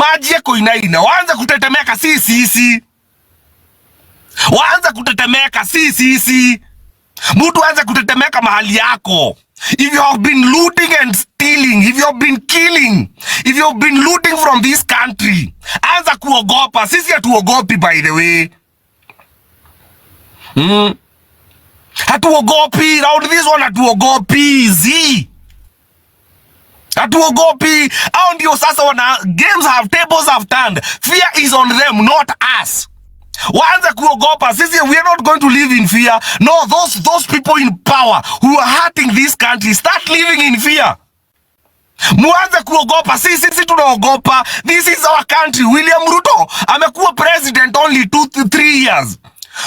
maji yako inaina, waanze kutetemeka sisi. Waanze kutetemeka sisi. Mtu anze kutetemeka mahali yako. If you have been looting and stealing, if you have been killing, if you have been looting from this country, anza kuogopa. Sisi hatuogopi, by the way. Hatuogopi. Round this one hatuogopi. Hatuogopi. Hao ndio sasa tables have turned. Fear is on them, not us. Waanze kuogopa. Sisi, we are not going to live in fear. No, those people in power who are hurting this country, start living in fear. Muanze kuogopa. Sisi tunaogopa. This is our country. William Ruto amekuwa president only 2-3 years.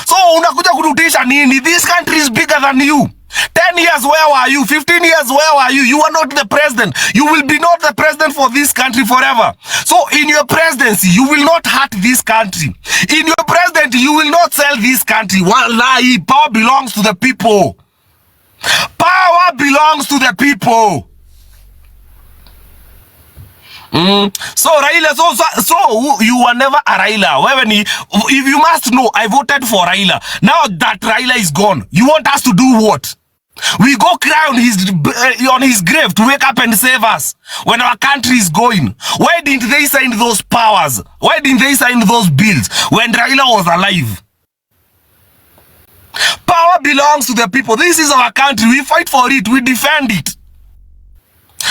So unakuja kututisha nini? This country is bigger than you. 10 years, where were you? 15 years, where were you? You are not the president. You will be not the president for this country forever. So in your presidency, you will not hurt this country. In your presidency, you will not sell this country. Wallahi, power belongs to the people. Power belongs to the people. So Raila, so you were never a Raila. If you must know, I voted for Raila. Now that Raila is gone, you want us to do what? We go cry on his grave to wake up and save us when our country is going. Why didn't they sign those powers? Why didn't they sign those bills when Raila was alive? Power belongs to the people. This is our country. We fight for it. We defend it.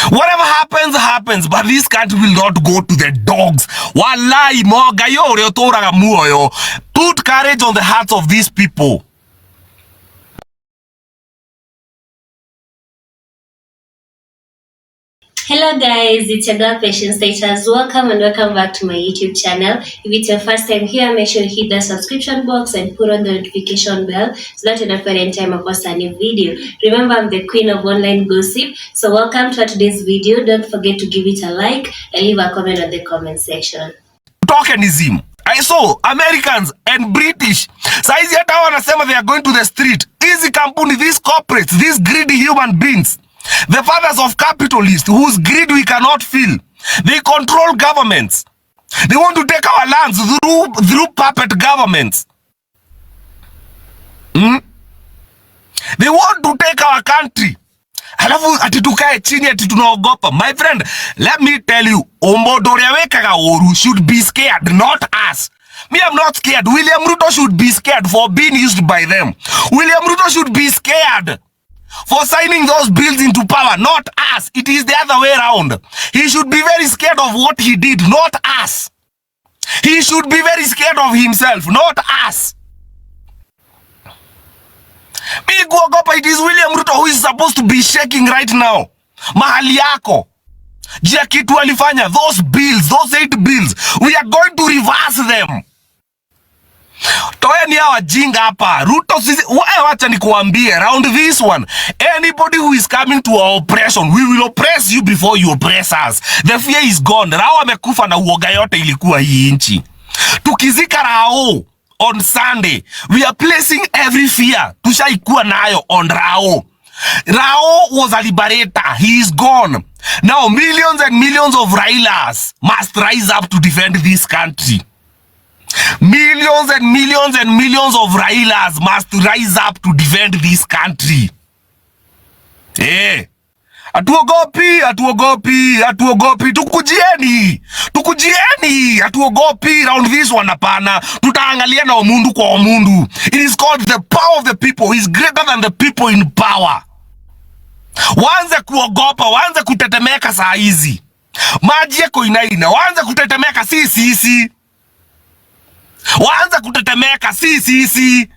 Whatever happens, happens. But this country will not go to the dogs. Wallahi, moga yo reo toraga muoyo. Put courage on the hearts of these people. Hello guys, it's your girl Patience Status. Welcome and welcome back to my YouTube channel. If it's your first time here, make sure you hit the subscription box and put on the notification bell so that you don't forget anytime I post a new video. Remember, I'm the queen of online gossip. So welcome to today's video. Don't forget to give it a like and leave a comment on the comment section. Tokenism. I saw Americans and British. Saizi hata wanasema they are going to the street. Easy company, these corporates, these greedy human beings. The fathers of capitalists whose greed we cannot feel. They control governments. They want to take our lands through puppet governments. They want to take our country. Halafu ati tukae chini ati tunaogopa. My friend, let me tell you, Ombodore wekaga oru should be scared, not us. Me, I'm not scared. William Ruto should be scared for being used by them. William Ruto should be scared for signing those bills into power, not us. It is the other way around. He should be very scared of what he did, not us. He should be very scared of himself, not us. It is William Ruto who is supposed to be shaking right now. Mahali yako. Jia kitu alifanya, those bills, those 8 bills, we are going to reverse them. Toya ni hawa jinga hapa. Ruto sisi, wacha nikuambie, around this one, anybody who is coming to our oppression, we will oppress you before you oppress us. The fear is gone. Rao amekufa na uoga yote ilikuwa hii nchi. Tukizika Rao on Sunday, we are placing every fear tushaikuwa nayo on Rao. Rao was a liberator. He is gone. Now millions and millions of Railas must rise up to defend this country. Millions and millions and millions of Railas must rise up to defend this country. Atuogopi. Tukujieni. Atuogopi. Round this one hapana. Tutaangalia na omundu kwa omundu. It is called the power of the people. He is greater than the people in power. Waanze kuogopa, waanze kutetemeka saa hizi. Maji yako inaina, waanze kutetemeka sisi. Waanze kutetemeka sisi.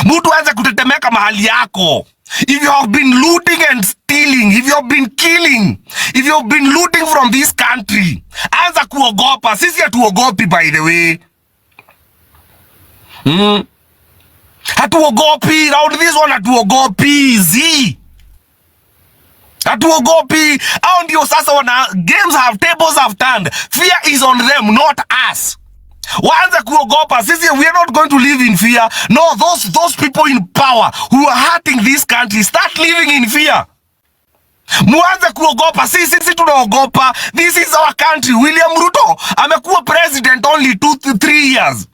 Mtu waanze kutetemeka mahali yako. If you have been looting and stealing, if you have been killing, if you have been looting from this country, anza kuogopa. Sisi hatuogopi, by the way. Hatuogopi. Round this one hatuogopi. Hatuogopi. Hao ndio sasa tables have turned. Fear is on them, not us. Waanze kuogopa. Sisi, we are not going to live in fear. No, those people in power who are hurting this country, start living in fear. Muanze kuogopa. Sisi tunaogopa. This is our country. William Ruto only 3 years.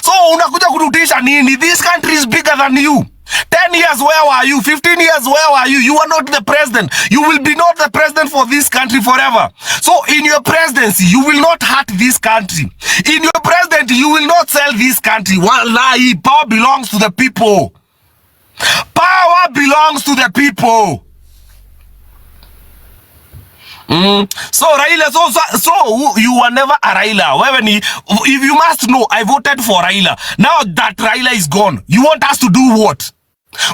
So unakuja kututisha nini? This country is bigger than you. 10 years, where were you? 15 years, where were you? You are not the president. You will be not the president for this country forever. So in your presidency, you will not hurt this country. In your presidency, you will not sell this country. Wallahi, power belongs to the people. Power belongs to the people. So Raila, so you were never a Raila. If you must know, I voted for Raila. Now that Raila is gone, you want us to do what?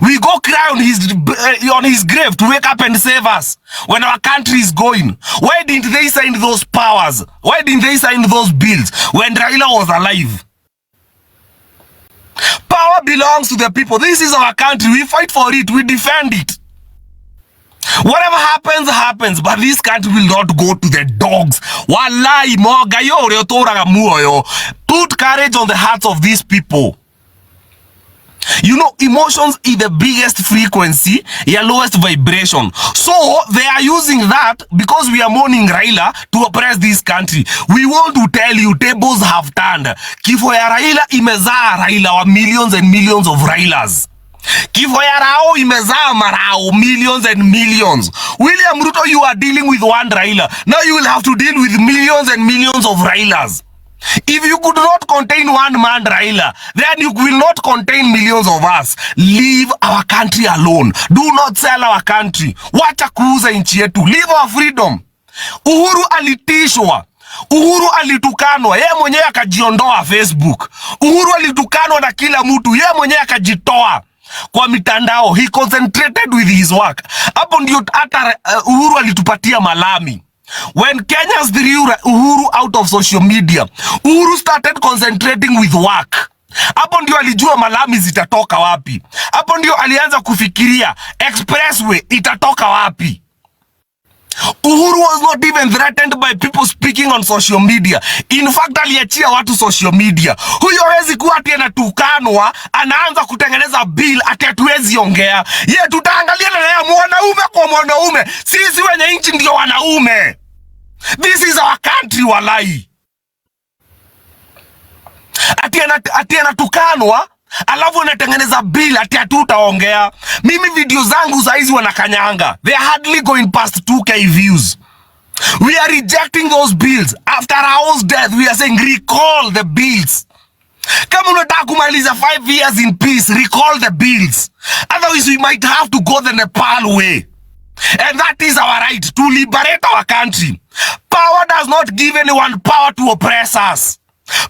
We go cry on his grave to wake up and save us when our country is going. Why didn't they sign those powers? Why didn't they sign those bills when Raila was alive? Power belongs to the people. This is our country. We fight for it. We defend it. Whatever happens, happens. But this country will not go to the dogs. Wallahi, put courage on the hearts of these people. You know, emotions is the biggest frequency, your lowest vibration. So they are using that because we are mourning Raila to oppress this country. We want to tell you, tables have turned. Kifo ya Raila imezaa Raila wa millions and millions of Railas. Kifo ya Rao imezaa Marao, millions and millions. William Ruto, you are dealing with one Raila. Now you will have to deal with millions and millions of Railas. If you could not contain one man Raila, then you will not contain millions of us. Leave our country alone. Do not sell our country. Wacha kuuza nchi yetu. Leave our freedom. Uhuru alitishwa. Uhuru alitukanwa. Yeye mwenyewe akajiondoa Facebook. Uhuru alitukanwa na kila mtu. Yeye mwenyewe akajitoa kwa mitandao. He concentrated with his work. Hapo ndio hata Uhuru alitupatia malami. When Kenyans threw Uhuru out of social media, Uhuru started concentrating with work. Hapo ndio alijua malami zitatoka wapi. Hapo ndio alianza kufikiria expressway itatoka wapi. Uhuru was not even threatened by people speaking on social media. In fact, aliachia watu social media. Huyo hawezi kuwa ati anatukanwa, anaanza kutengeneza bill ati hatuwezi ongea. Ye tutaangalia na yeye mwanaume kwa mwanaume. Sisi wenye nchi ndio wanaume. This is our country, walai. Ati anatukanwa, alafu anatengeneza bill ati hatutaongea. Mimi video zangu saizi wanakanyanga. They are hardly going past 2K views. We are rejecting those bills. After Rao's death, we are saying recall the bills. Kama unataka kumaliza 5 years in peace, recall the bills. Otherwise, we might have to go the Nepal way. And that is our right to liberate our country. Power does not give anyone power to oppress us.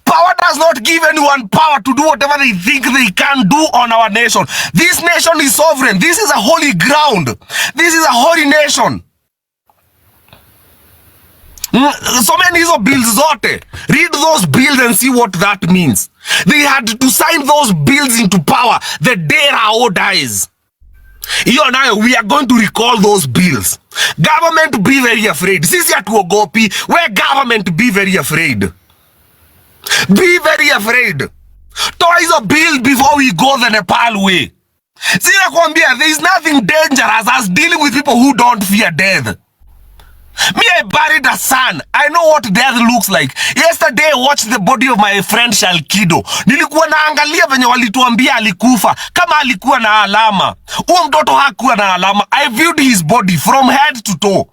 Power does not give anyone power to do whatever they think they can do on our nation. This nation is sovereign. This is a holy ground. This is a holy nation. So many hizo bills zote. Read those bills and see what that means. They had to sign those bills into power the day Rao dies. You and I, we are going to recall those bills. Government be very afraid. Sisi hatuogopi. Where government be very afraid. Be very afraid. Toa hizo bill before we go the Nepal way. Sina kuambia, there is nothing dangerous as dealing with people who don't fear death. Me, I buried a son. I know what death looks like. Yesterday, I watched the body of my friend Shalkido. Nilikuwa naangalia venye walituambia alikufa. Kama alikuwa na alama. Huyo mtoto hakuwa na alama. I viewed his body from head to toe.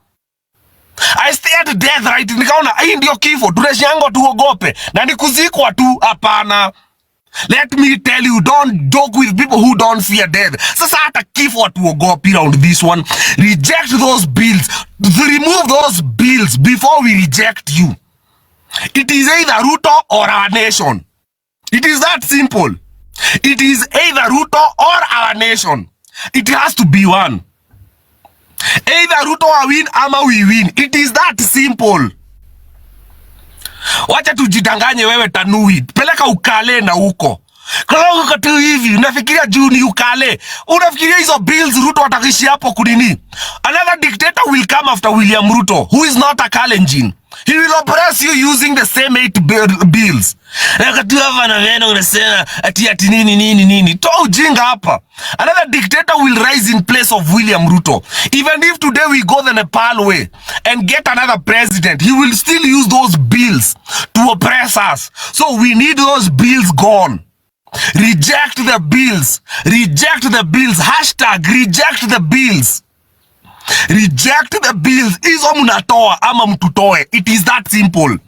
I stared at death right. Nikaona, hii ndio kifo. Tureshango tuogope. Na nikuzikwa tu, hapana. Let me tell you, don't joke with people who don't fear death. Sasa hata kifo hatuogopi around this one. Reject those bills. Remove those bills before we reject you. It is either Ruto or our nation. It is that simple. It is either Ruto or our nation. It has to be one. Either Ruto or win ama we win. It is that simple. Wacha tujidanganye wewe Tanui. Peleka ukale na uko. Kwa tu hivi, unafikiria juu ni ukale. Unafikiria hizo bills Ruto watakishi hapo kunini. Another dictator will come after William Ruto, who is not a Kalenjin. He will oppress you using the same 8 bills. Nakatu hapa na vena unasema ati nini. Toa ujinga hapa. Another dictator will rise in place of William Ruto. Even if today we go the Nepal way and get another president, he will still use those bills to oppress us. So we need those bills gone. Reject the bills. Reject the bills. Hashtag reject the bills. Reject the bills. Hizo mnatoa ama mtutoe. It is that simple.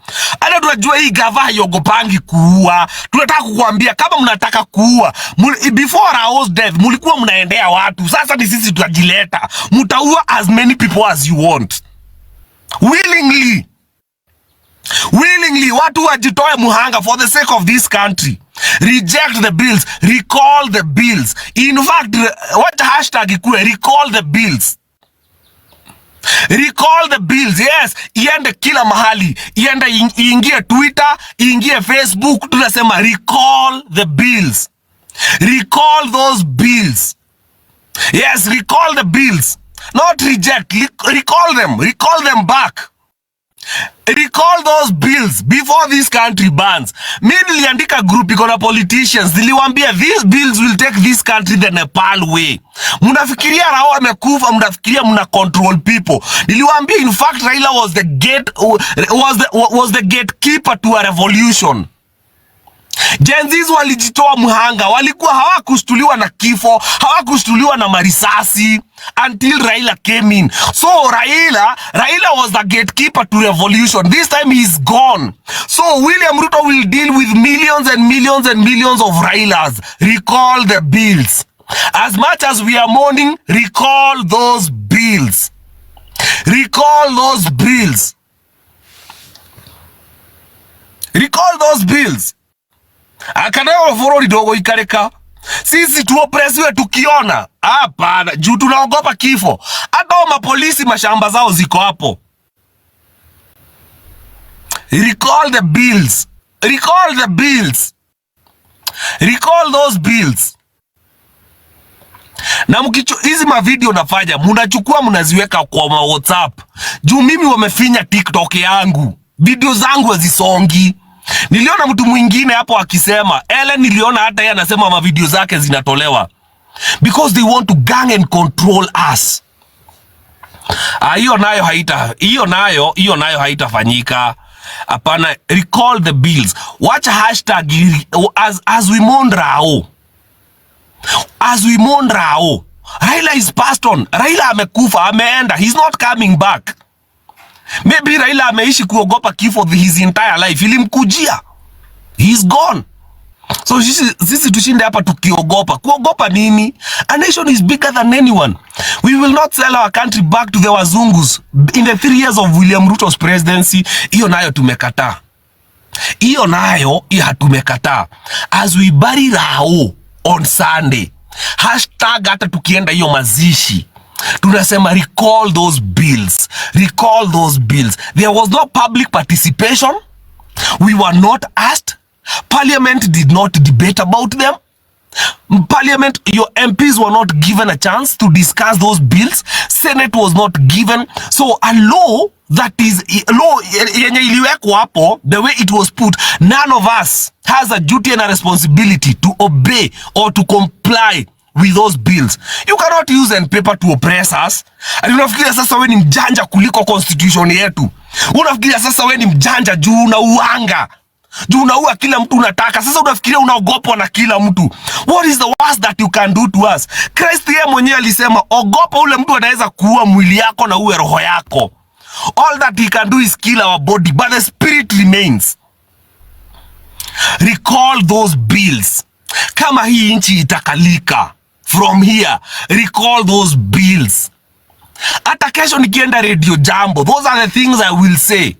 Ana tunajua hii gava yogopangi kuua. Tunataka kukuambia kama mnataka kuua, before Rao's death mulikuwa mnaendea watu. Sasa ni sisi tutajileta. Mtaua as many people as you want. Willingly. Willingly. Watu wajitoe muhanga for the sake of this country. Reject the bills. Recall the bills. In fact, what hashtag ikue? Recall the bills. Recall the bills. Yes, iende kila mahali. Iende iingie Twitter, iingie Facebook. Tunasema recall the bills. Recall those bills. Yes, recall the bills. Not reject. Recall them. Recall them back. Recall those bills before this country burns. Mi niliandika group iko na politicians. Niliwaambia these bills will take this country the Nepal way. Mnafikiria Rao amekufa, mnafikiria mna control people. Niliwaambia in fact Raila was the gatekeeper to a revolution. Gen Zs walijitoa mhanga, walikuwa hawakushtuliwa na kifo, hawakushtuliwa na marisasi until Raila came in. So Raila was the gatekeeper to revolution. This time he's gone. So William Ruto will deal with millions and millions and millions of Railas. Recall the bills. As much as we are mourning, recall those bills. Recall those bills. Recall those bills. Akanao forori dogo ikareka. Sisi tuopresiwe tukiona. Hapana, juu tunaogopa kifo. Hata mapolisi mashamba zao ziko hapo. Recall the bills. Recall the bills. Recall those bills. Na hizi mavideo nafanya, munachukua munaziweka kwa WhatsApp. Juu mimi wamefinya TikTok yangu. Video zangu hazisongi. Niliona mtu mwingine hapo akisema, niliona hata yeye anasema mavideo zake zinatolewa. Because they want to gang and control us. Hiyo nayo haitafanyika. Hapana, recall the bills. Watch hashtag as we mourn Rao. As we mourn Rao. Raila is passed on. Raila amekufa, ameenda. He's not coming back. Maybe Raila ameishi kuogopa kifo his entire life. Ilimkujia. He's gone. So sisi tushinde hapa tukiogopa. Kuogopa nini? A nation is bigger than anyone. We will not sell our country back to the wazungus in the 3 years of William Ruto's presidency. Hiyo nayo tumekataa. Hiyo nayo tumekataa. As we bury Rao on Sunday. Hashtag hata tukienda hiyo mazishi. Tunasema recall those bills. Recall those bills. There was no public participation. We were not asked. Parliament did not debate about them. Parliament, your MPs were not given a chance to discuss those bills. Senate was not given. So a law that is law yenye iliwekwa hapo, the way it was put, none of us has a duty and a responsibility to obey or to comply with those bills. You cannot use and paper to oppress us. And unafikiria sasa wewe ni mjanja kuliko constitution yetu. Unafikiria sasa wewe ni mjanja juu unauanga. Juu unaua kila mtu unataka. Sasa unafikiria unaogopwa na kila mtu. What is the worst that you can do to us? Christ yeye mwenyewe alisema ogopa ule mtu anaweza kuua mwili yako na uwe roho yako. All that he can do is kill our body, but the spirit remains. Recall those bills. Kama hii nchi itakalika from here, recall those bills. Hata kesho nikienda Radio Jambo, those are the things I will say.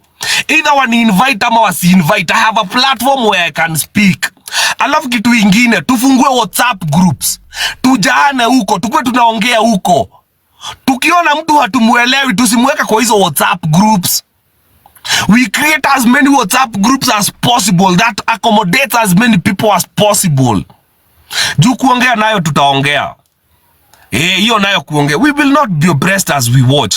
Either wani invite ama wasi invite, I have a platform where I can speak. Alafu kitu ingine, tufungue WhatsApp groups. Tujaane huko, tukue tunaongea huko. Tukiona mtu hatumuelewi, tusimweka kwa hizo WhatsApp groups. We create as many WhatsApp groups as possible that accommodates as many people as possible. Juu kuongea nayo tutaongea. Hiyo nayo kuongea. We will not be oppressed as we watch.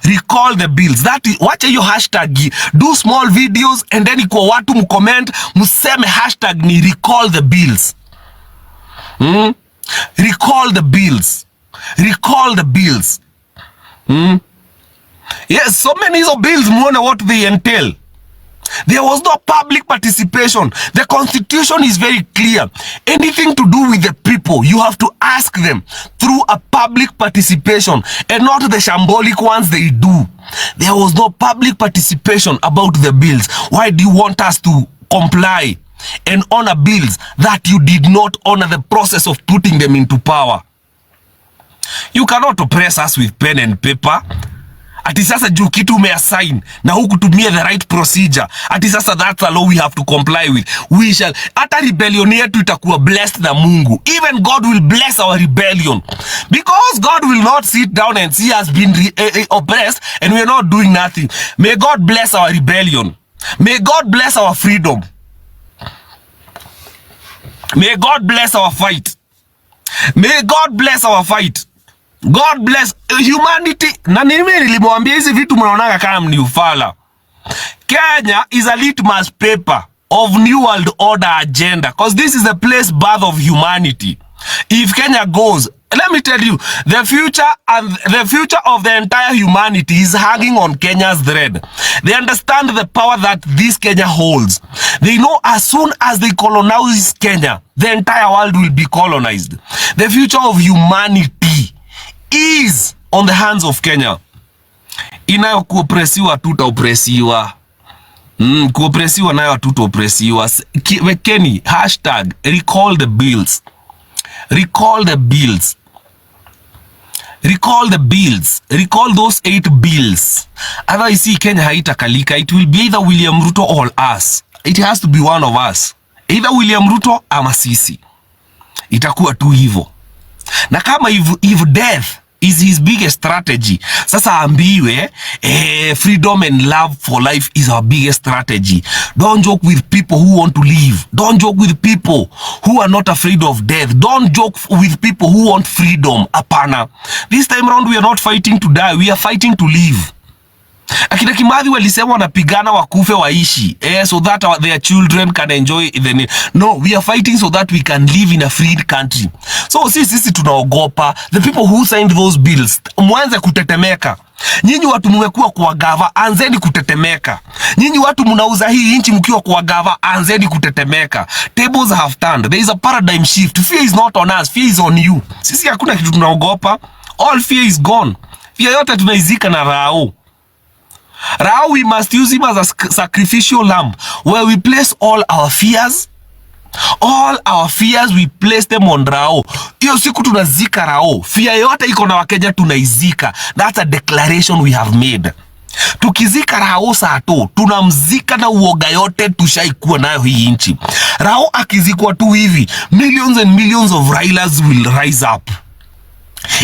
Recall the bills. That is, watch your hashtag. Do small videos and then kwa watu mcomment, museme hashtag ni recall the bills. Recall the bills. Recall the bills. Yes, so many of bills muone what they entail. There was no public participation. The constitution is very clear. Anything to do with the people, you have to ask them through a public participation and not the shambolic ones they do. There was no public participation about the bills. Why do you want us to comply and honor bills that you did not honor the process of putting them into power? You cannot oppress us with pen and paper. Ati sasa juu kitu umeassign na hukutumia the right procedure, ati sasa that's a law we have to comply with. We shall, hata rebellion yetu itakuwa blessed na Mungu. Even God will bless our rebellion, because God will not sit down and see us being oppressed and we are not doing nothing. May God bless our rebellion. May God bless our freedom. May God bless our fight. May God bless our fight. God bless humanity. Na mimi nilimwambia hizi vitu mnaonaga kama ni ufala. Kenya is a litmus paper of New World Order agenda, because this is the place birth of humanity. If Kenya goes, let me tell you, the future of the entire humanity is hanging on Kenya's thread. They understand the power that this Kenya holds. They know as soon as they colonize Kenya, the entire world will be colonized. The future of humanity is on the hands of Kenya. Inayo kuopresiwa tutaopresiwa. Kuopresiwa nayo tutaopresiwa. Wekeni hashtag recall the bills. Recall the bills. Recall the bills. Recall those 8 bills. Otherwise Kenya haitakalika. It will be either William Ruto or us. It has to be one of us. Either William Ruto ama sisi. Itakuwa tu hivyo. Na kama if death is his biggest strategy, sasa ambiwe freedom and love for life is our biggest strategy. Don't joke with people who want to live. Don't joke with people who are not afraid of death. Don't joke with people who want freedom. Apana. This time around we are not fighting to die, we are fighting to live. Akina Kimathi walisema wanapigana wakufe waishi, so that their children can enjoy the... No, we are fighting so that we can live in a free country. So sisi tunaogopa. The people who signed those bills, mwanze kutetemeka. Nyinyi watu mmekuwa kwa gava, anzeni kutetemeka. Nyinyi watu mnauza hii nchi mkiwa kwa gava, anzeni kutetemeka. Tables have turned. There is a paradigm shift. Fear is not on us, fear is on you. Sisi hakuna kitu tunaogopa. All fear is gone. Fear yote tunaizika na Rao. Rao, we must use him as a sacrificial lamb, where we place all our fears. All our fears, we place them on Rao. Hiyo siku tunazika Rao. Fear yote iko na Wakenya tunaizika. That's a declaration we have made. Tukizika Rao sato, tunamzika na uoga yote tushaikuwa nayo hii nchi. Rao akizikwa tu hivi, millions and millions of Railas will rise up.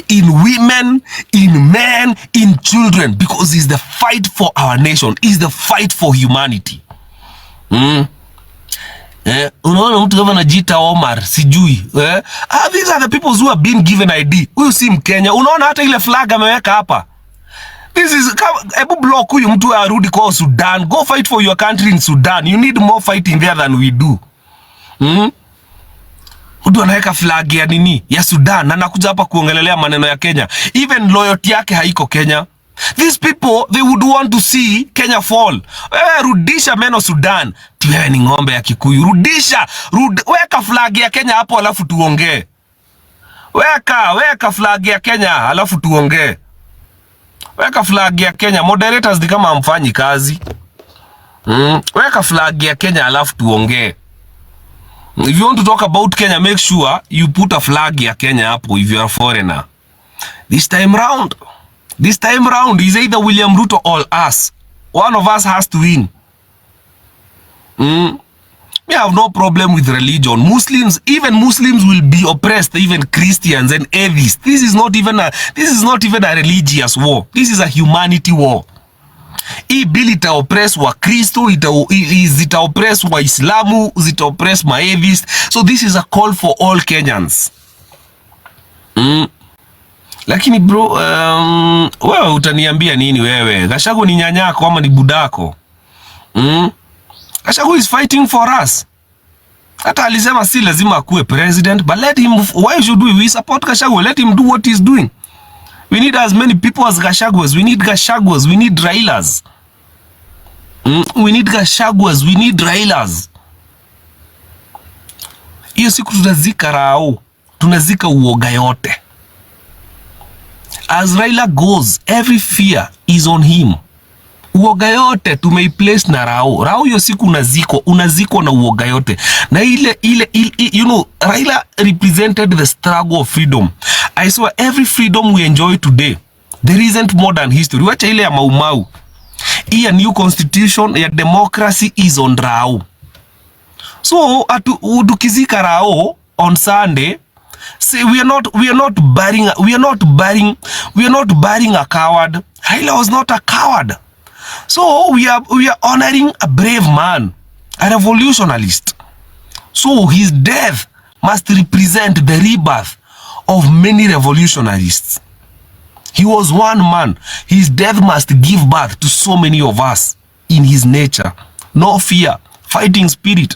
In women, in men, in children, because it's the fight for our nation, it's the fight for humanity. Unaona mtu kama anajiita Omar sijui, these are the people who have been given ID. Huyu si Mkenya. Unaona hata ile flag ameweka hapa. This is ebu block huyu mtu arudi kwa Sudan. Go fight for your country in Sudan. You need more fighting there than we do. Mtu anaweka flag ya nini? Ya Sudan na nakuja hapa kuongelelea maneno ya Kenya. Even loyalty yake haiko Kenya. These people, they would want to see Kenya fall. Rudisha meno Sudan. Tiwewe ni ngombe ya Kikuyu. Rudisha. Weka flag ya Kenya hapo alafu tuongee. Weka flag ya Kenya alafu tuongee. Weka flag ya Kenya. Moderators ni kama hamfanyi kazi. Weka flag ya Kenya alafu tuongee. If you want to talk about Kenya, make sure you put a flag ya Kenya hapo if you are a foreigner. This time round is either William Ruto or us. One of us has to win. We have no problem with religion. Muslims, even Muslims will be oppressed, even Christians and atheists. This is not even a religious war. This is a humanity war. Hii bill ita-oppress wa Kristo, zita-oppress wa Islamu, zita-oppress ma atheists. So this is a call for all Kenyans. Lakini bro, wewe utaniambia nini wewe? Gachagua ni nyanyako ama ni budako? Gachagua is fighting for us. Hata alisema si lazima akuwe president, but let him, why should we support Gachagua? Let him do what he's doing. We need as many people as Gachaguas. We need Gachaguas. We need Railas. We need Gashaguas, we need Railas. Hiyo siku tunazika Rao, tunazika uoga yote. As Raila goes, every fear is on him. Uoga yote tumeiplace na Rao. Rao hiyo siku unazikwa na uoga yote. Na ile you know, Raila represented the struggle of freedom. I swear every freedom we enjoy today, there isn't more than history. Wacha ile ya Maumau. Hii new constitution ya democracy is on Rao. So tukizika Rao on Sunday, say we are not burying a coward. Raila was not a coward. So we are honoring a brave man, a revolutionalist. So his death must represent the rebirth of many revolutionarists. He was one man. His death must give birth to so many of us in his nature. No fear, fighting spirit.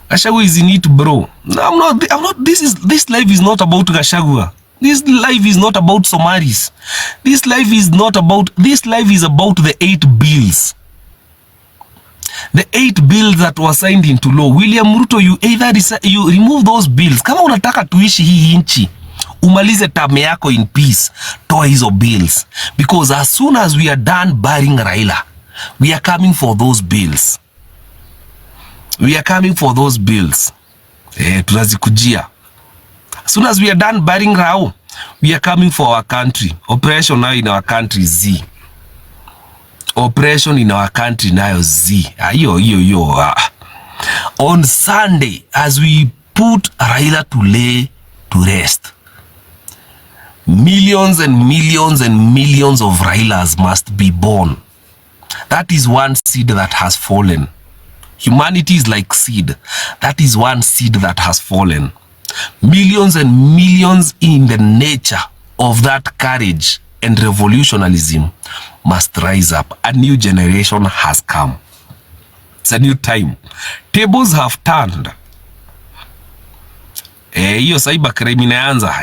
Gachagua is in it, bro. No, I'm not. This life is not about Gachagua. This life is not about Somalis. This life is about the 8 bills. The 8 bills that were signed into law. William Ruto, you remove those bills. Kama unataka tuishi hii nchi, umalize term yako in peace, toa hizo bills. Because as soon as we are done burying Raila, we are coming for those bills. We are coming for those bills. Tunazikujia. As soon as we are done burying Rao, we are coming for our country. Operation now in our country Z. Operation in our country now Z. On Sunday, as we put Raila to lay to rest, millions and millions and millions of Railas must be born. That is one seed that has fallen. Humanity is like seed. That is one seed that has fallen. Millions and millions in the nature of that courage and revolutionalism must rise up. A new generation has come. It's a new time. Tables have turned. Hiyo cyber crime inaanza.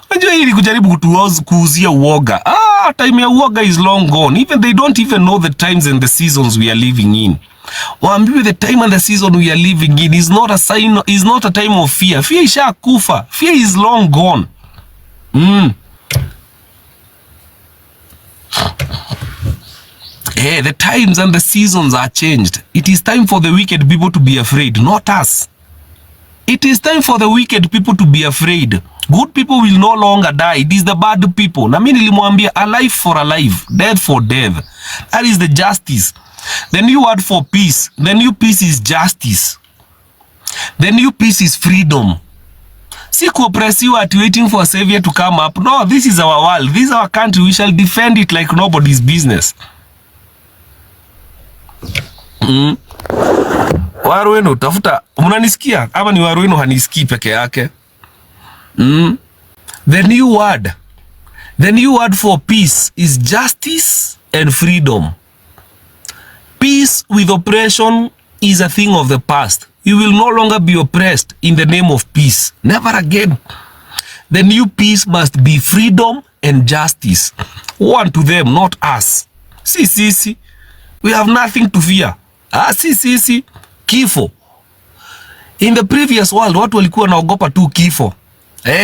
Unajua hili kujaribu kuuzia uoga. Time ya uoga is long gone. Even they don't even know the times and the seasons we are living in. Waambiwe the time and the season we are living in is not a time of fear. Fear isha kufa. Fear is long gone. The times and the seasons are changed. It is time for the wicked people to be afraid, not us. It is time for the wicked people to be afraid. Good people will no longer die. It is the bad people. Na mimi nilimwambia, a life for a life, death for death. That is the justice. The new word for peace. The new peace is justice. The new peace is freedom. Si kuoppressiwa at waiting for a savior to come up. No, this is our world. This is our country. We shall defend it like nobody's business. Warueno tafuta, unanisikia? Ama ni Warueno hanisikii peke yake? The new word for peace is justice and freedom. Peace with oppression is a thing of the past. You will no longer be oppressed in the name of peace. Never again. The new peace must be freedom and justice. One to them, not us. Si. We have nothing to fear. Si. Kifo. In the previous world, watu walikuwa naogopa tu kifo.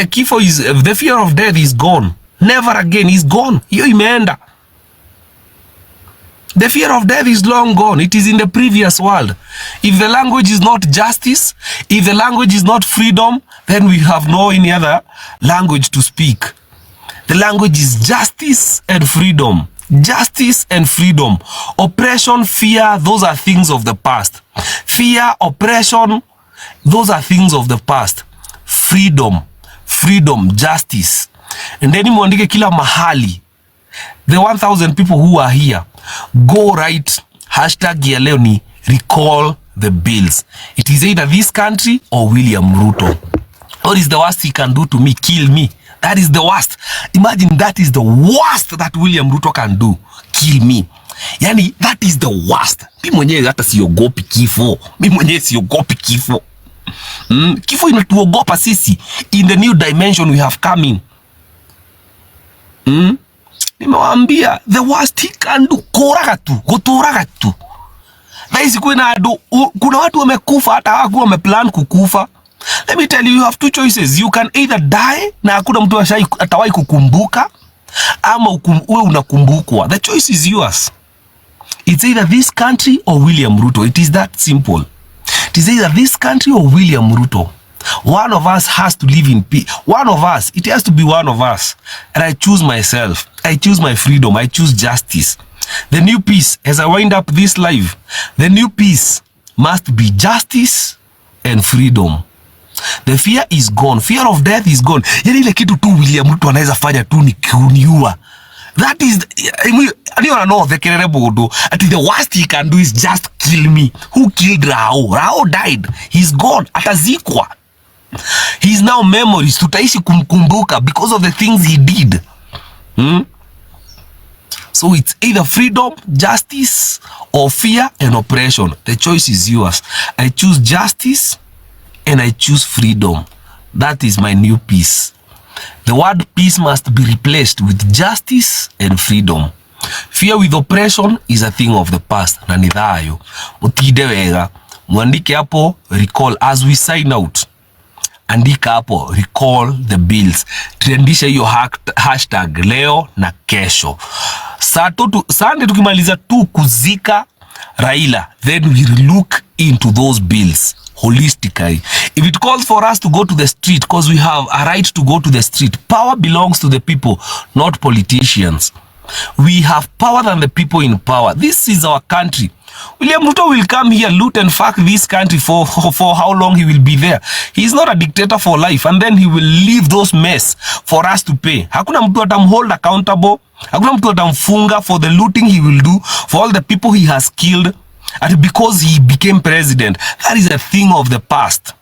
Kifo is, the fear of death is gone. Never again, is gone. Hiyo imeenda. The fear of death is long gone. It is in the previous world. If the language is not justice, if the language is not freedom, then we have no any other language to speak. The language is justice and freedom. Justice and freedom. Oppression, fear, those are things of the past. Fear, oppression, those are things of the past. Freedom, justice. And then muandike kila mahali. The 1,000 people who are here, go write hashtag ya leo ni recall the bills. It is either this country or William Ruto. What is the worst he can do to me? Kill me. That is the worst. Imagine that is the worst that William Ruto can do. Kill me. Yani, that is the worst. Mimi mwenyewe hata siogopi kifo. Mimi mwenyewe siogopi kifo. Kifo inatuogopa sisi. In the new dimension we have come in. Nimewaambia the worst he can do koraga tu, gotoraga tu. Na hizi kuna watu wamekufa hata hawakuwa wameplan kukufa. Let me tell you, you have two choices. You can either die na hakuna mtu atawahi kukumbuka, ama uwe unakumbukwa. The choice is yours. It's either this country or William Ruto. It is that simple. It is either this country or William Ruto. One of us has to live in peace. One of us. It has to be one of us. And I choose myself. I choose my freedom. I choose justice. The new peace, as I wind up this live, the new peace must be justice and freedom. The fear is gone. Fear of death is gone. Yani ile kitu tu William Ruto anaweza fanya tu ni kuniua. That is, I don't know, the kelele bodo. The worst he can do is just kill me. Who killed Rao? Rao died. He's gone. Atazikwa. He's now memories. Tutaishi kumkumbuka because of the things he did. So it's either freedom, justice, or fear and oppression. The choice is yours. I choose justice and I choose freedom. That is my new peace. The word peace must be replaced with justice and freedom. Fear with oppression is a thing of the past. Na nidhayo. Mutide wega. Mwandike hapo recall as we sign out. Andika hapo recall the bills. Trendisha hiyo hashtag leo na kesho. Sunday tukimaliza tu kuzika Raila, then we look into those bills holistically. If it calls for us to go to the street, because we have a right to go to the street, power belongs to the people, not politicians. We have power than the people in power. This is our country. William Ruto will come here, loot and fuck this country for how long he will be there. He is not a dictator for life, and then he will leave those mess for us to pay. Hakuna mtu atamhold accountable. Hakuna mtu atamfunga for the looting he will do, for all the people he has killed, and because he became president. That is a thing of the past.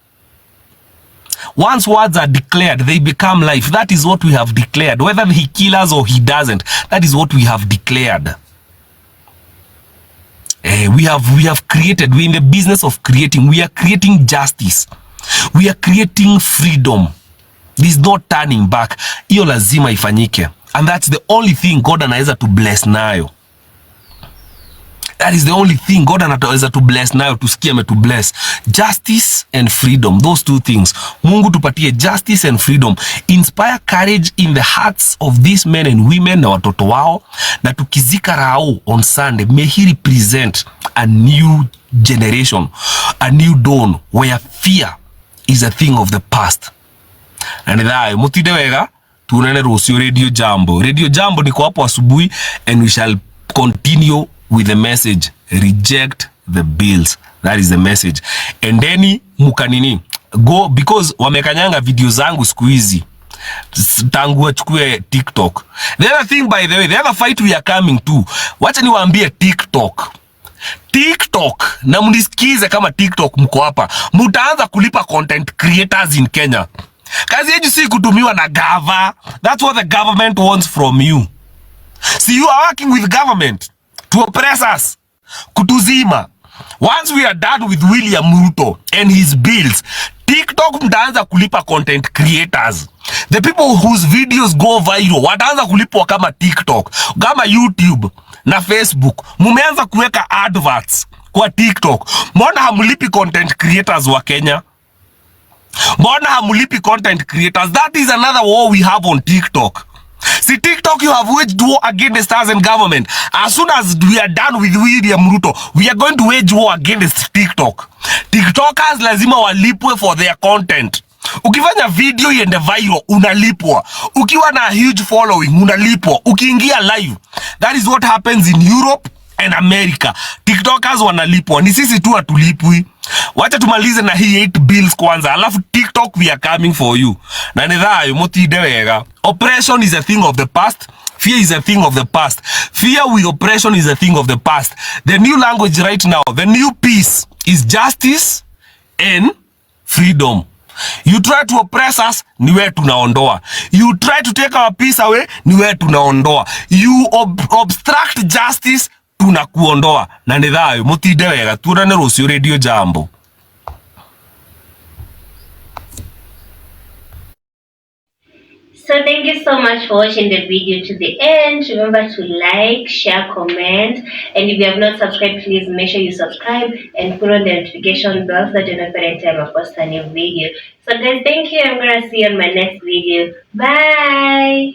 Once words are declared, they become life. That is what we have declared. Whether he kills us or he doesn't, that is what we have declared. We have created. We're in the business of creating. We are creating justice. We are creating freedom. There's no turning back. Iyo lazima ifanyike. And that's the only thing God anaweza to bless nayo. That is the only thing God anaweza to bless nayo. Tusikie ame to bless. Justice and freedom. Those two things. Mungu tupatie justice and freedom. Inspire courage in the hearts of these men and women na watoto wao. Na tukizika Rao on Sunday, may he represent a new generation. A new dawn where fear is a thing of the past. And that, mutide wega, tunene rosio Radio Jambo. Radio Jambo niko hapo asubuhi, and we shall continue with the message, reject the bills. That is the message. And then mukanini go, because wamekanyanga video zangu siku hizi tangu wachukue TikTok. The other thing, by the way, the other fight we are coming to, wacha niwaambie TikTok, na mnisikize kama TikTok mko hapa, mutaanza kulipa content creators in Kenya. Kazi yetu si kutumiwa na gava. That's what the government wants from you. See, you are working with government to oppress us, kutuzima. Once we are done with William Ruto and his bills, TikTok mtaanza kulipa content creators. The people whose videos go viral wataanza kulipwa kama TikTok, kama YouTube na Facebook. Mumeanza kuweka adverts kwa TikTok. Mbona hamulipi content creators wa Kenya? Mbona hamulipi content creators? That is another war we have on TikTok. See, TikTok, you have waged war against us and government. As soon as we are done with William Ruto, we are going to wage war against TikTok. TikTokers lazima walipwe for their content. Ukifanya video iende viral, unalipwa. Ukiwa na huge following, unalipwa. Ukiingia live. That is what happens in Europe and America. TikTokers wanalipwa. Ni sisi tu hatulipwi. Wacha tumalize na hii 8 bills kwanza. Alafu TikTok, we are coming for you. Na nidhayo mutide wega. Oppression is a thing of the past. Fear is a thing of the past. Fear with oppression is a thing of the past. The new language right now, the new peace is justice and freedom. You try to oppress us, niwe tunaondoa. You try to take our peace away, niwe tunaondoa. You obstruct justice, tunakuondoa. Na nidhayo mutide wega. Tuonane rũciũ Radio Jambo. So thank you so much for watching the video to the end. Remember to like, share, comment, and if you have not subscribed, please make sure you subscribe and put on the notification bell so that you know every time I post a new video. So guys, thank you. I'm gonna see you on my next video. Bye.